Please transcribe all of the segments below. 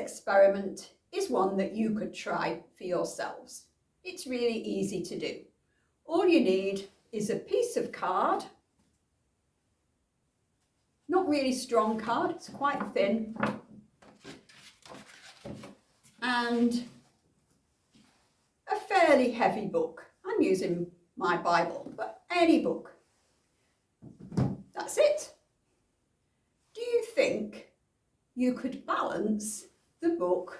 experiment is one that you could try for yourselves. It's really easy to do. All you need is a piece of card, not really strong card, it's quite thin, and a fairly heavy book. I'm using my Bible, but any book. That's it. Do you think you could balance the book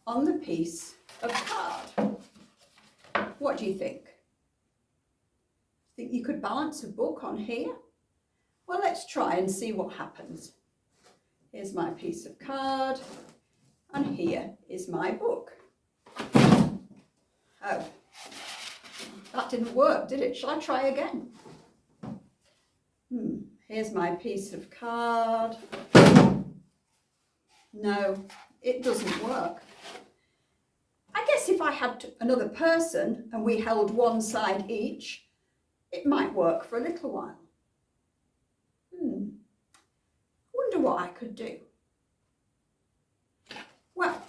on the piece of card? What do you think? Think you could balance a book on here? Well, let's try and see what happens. Here's my piece of card, and here is my book. Oh, that didn't work, did it? Shall I try again? Here's my piece of card. No, it doesn't work. I guess if I had another person and we held one side each, it might work for a little while. Wonder what I could do. Well,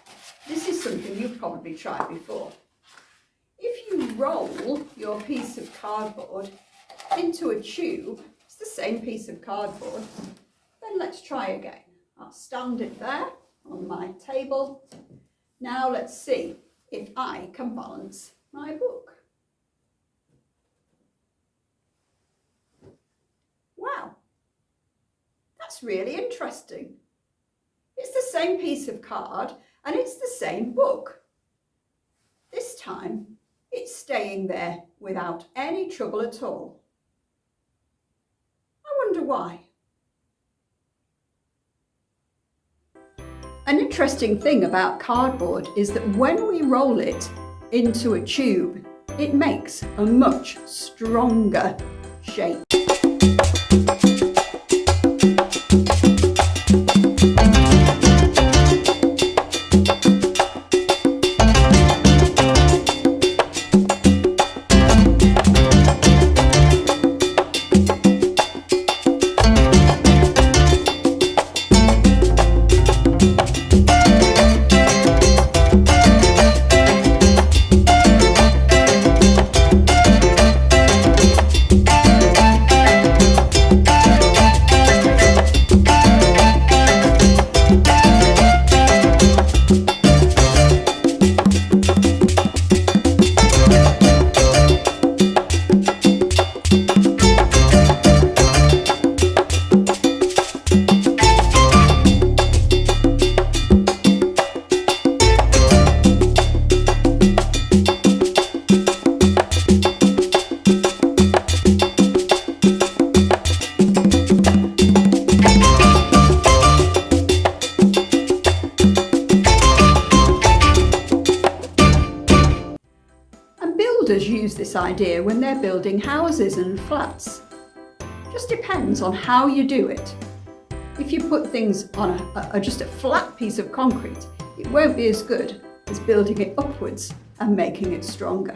this is something you've probably tried before. If you roll your piece of cardboard into a tube, it's the same piece of cardboard, then let's try again. I'll stand it there on my table. Now let's see if I can balance my book. Wow, that's really interesting. It's the same piece of card and it's the same book. This time it's staying there without any trouble at all. I wonder why. An interesting thing about cardboard is that when we roll it into a tube, it makes a much stronger shape. Use this idea when they're building houses and flats. Just depends on how you do it. If you put things on just a flat piece of concrete, it won't be as good as building it upwards and making it stronger.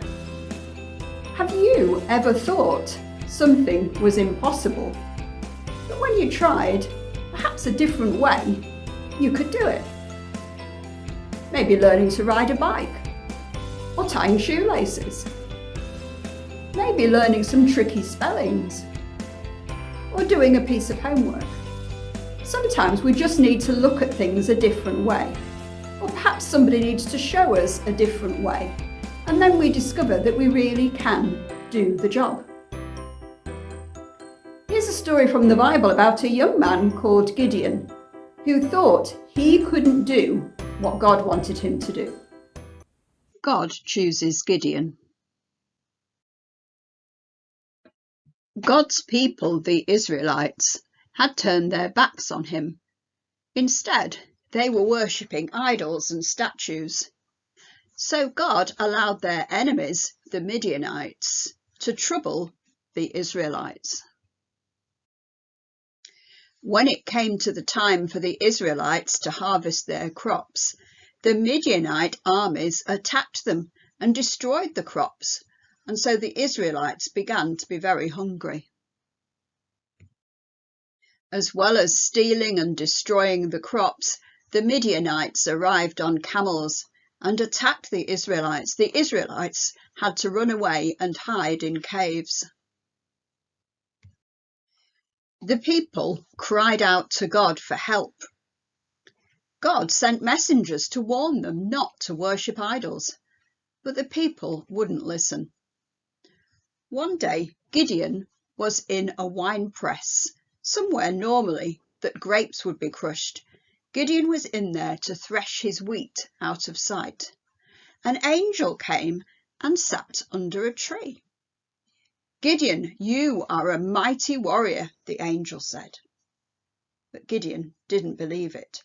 Have you ever thought something was impossible, but when you tried perhaps a different way, you could do it? Maybe learning to ride a bike or tying shoelaces. Maybe learning some tricky spellings or doing a piece of homework. Sometimes we just need to look at things a different way, or perhaps somebody needs to show us a different way, and then we discover that we really can do the job. Here's a story from the Bible about a young man called Gideon who thought he couldn't do what God wanted him to do. God chooses Gideon. God's people, the Israelites, had turned their backs on him. Instead, they were worshipping idols and statues. So God allowed their enemies, the Midianites, to trouble the Israelites. When it came to the time for the Israelites to harvest their crops, the Midianite armies attacked them and destroyed the crops. And so the Israelites began to be very hungry. As well as stealing and destroying the crops, the Midianites arrived on camels and attacked the Israelites. The Israelites had to run away and hide in caves. The people cried out to God for help. God sent messengers to warn them not to worship idols, but the people wouldn't listen. One day, Gideon was in a wine press, somewhere normally that grapes would be crushed. Gideon was in there to thresh his wheat out of sight. An angel came and sat under a tree. "Gideon, you are a mighty warrior," the angel said. But Gideon didn't believe it.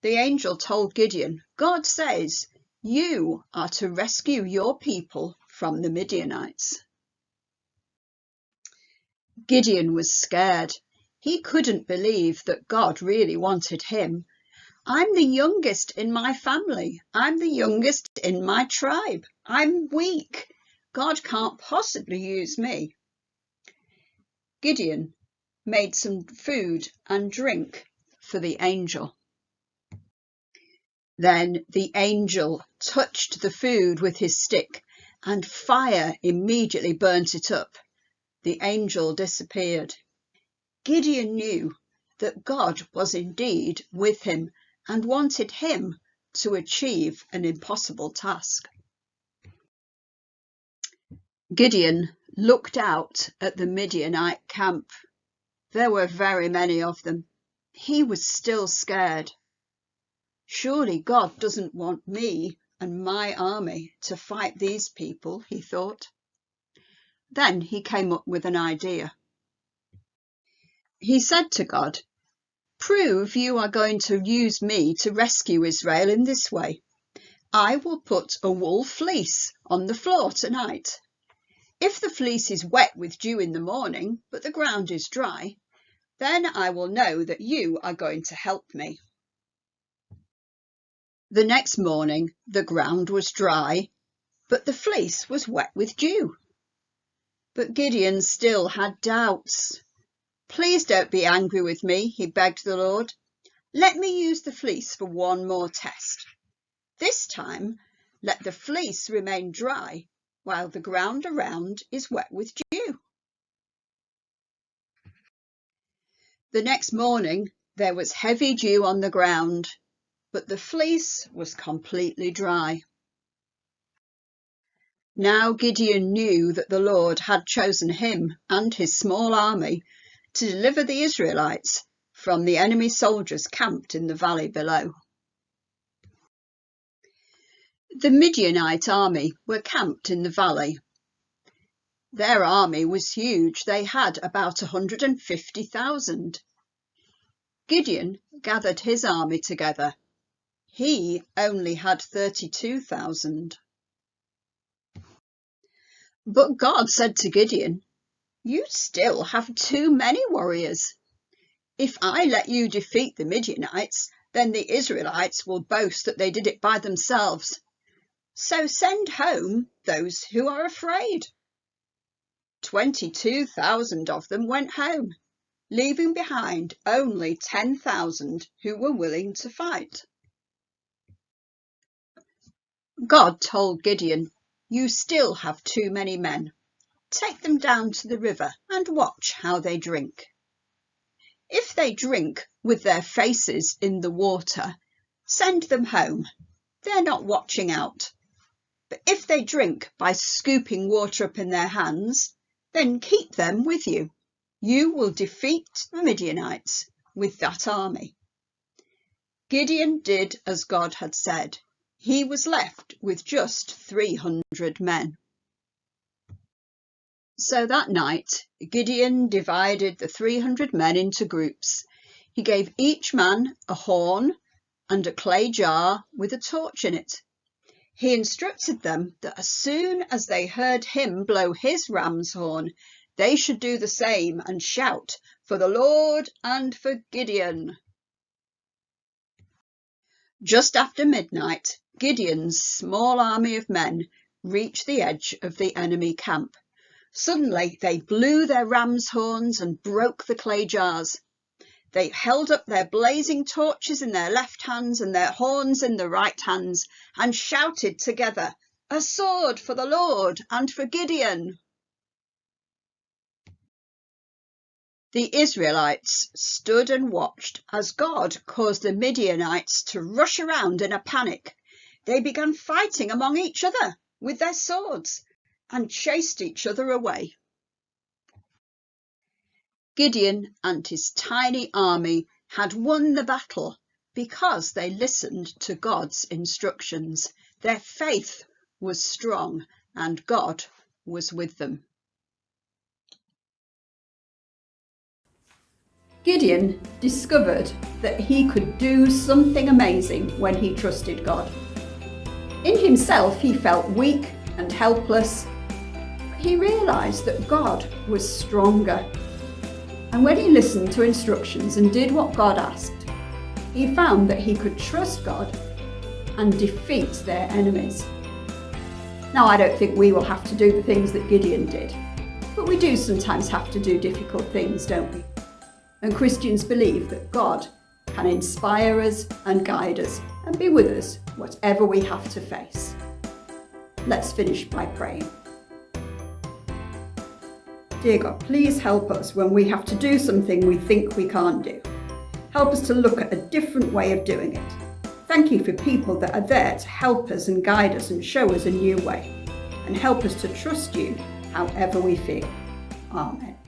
The angel told Gideon, "God says you are to rescue your people from the Midianites." Gideon was scared. He couldn't believe that God really wanted him. "I'm the youngest in my family. I'm the youngest in my tribe. I'm weak. God can't possibly use me." Gideon made some food and drink for the angel. Then the angel touched the food with his stick, and fire immediately burnt it up. The angel disappeared. Gideon knew that God was indeed with him and wanted him to achieve an impossible task. Gideon looked out at the Midianite camp. There were very many of them. He was still scared. "Surely God doesn't want me and my army to fight these people," he thought. Then he came up with an idea. He said to God, "Prove you are going to use me to rescue Israel in this way. I will put a wool fleece on the floor tonight. If the fleece is wet with dew in the morning, but the ground is dry, then I will know that you are going to help me." The next morning, the ground was dry, but the fleece was wet with dew. But Gideon still had doubts. "Please don't be angry with me," he begged the Lord. "Let me use the fleece for one more test. This time, let the fleece remain dry while the ground around is wet with dew." The next morning, there was heavy dew on the ground, but the fleece was completely dry. Now Gideon knew that the Lord had chosen him and his small army to deliver the Israelites from the enemy soldiers camped in the valley below. The Midianite army were camped in the valley. Their army was huge. They had about 150,000. Gideon gathered his army together. He only had 32,000. But God said to Gideon, "You still have too many warriors. If I let you defeat the Midianites, then the Israelites will boast that they did it by themselves. So send home those who are afraid." 22,000 of them went home, leaving behind only 10,000 who were willing to fight. God told Gideon, "You still have too many men. Take them down to the river and watch how they drink. If they drink with their faces in the water, send them home. They're not watching out. But if they drink by scooping water up in their hands, then keep them with you. You will defeat the Midianites with that army." Gideon did as God had said. He was left with just 300 men. So that night, Gideon divided the 300 men into groups. He gave each man a horn and a clay jar with a torch in it. He instructed them that as soon as they heard him blow his ram's horn, they should do the same and shout, "For the Lord and for Gideon." Just after midnight, Gideon's small army of men reached the edge of the enemy camp. Suddenly they blew their ram's horns and broke the clay jars. They held up their blazing torches in their left hands and their horns in the right hands, and shouted together, "A sword for the Lord and for Gideon!" The Israelites stood and watched as God caused the Midianites to rush around in a panic. They began fighting among each other with their swords and chased each other away. Gideon and his tiny army had won the battle because they listened to God's instructions. Their faith was strong and God was with them. Gideon discovered that he could do something amazing when he trusted God. In himself, he felt weak and helpless, but he realised that God was stronger. And when he listened to instructions and did what God asked, he found that he could trust God and defeat their enemies. Now, I don't think we will have to do the things that Gideon did, but we do sometimes have to do difficult things, don't we? And Christians believe that God can inspire us and guide us and be with us whatever we have to face. Let's finish by praying. Dear God, please help us when we have to do something we think we can't do. Help us to look at a different way of doing it. Thank you for people that are there to help us and guide us and show us a new way, and help us to trust you however we feel. Amen.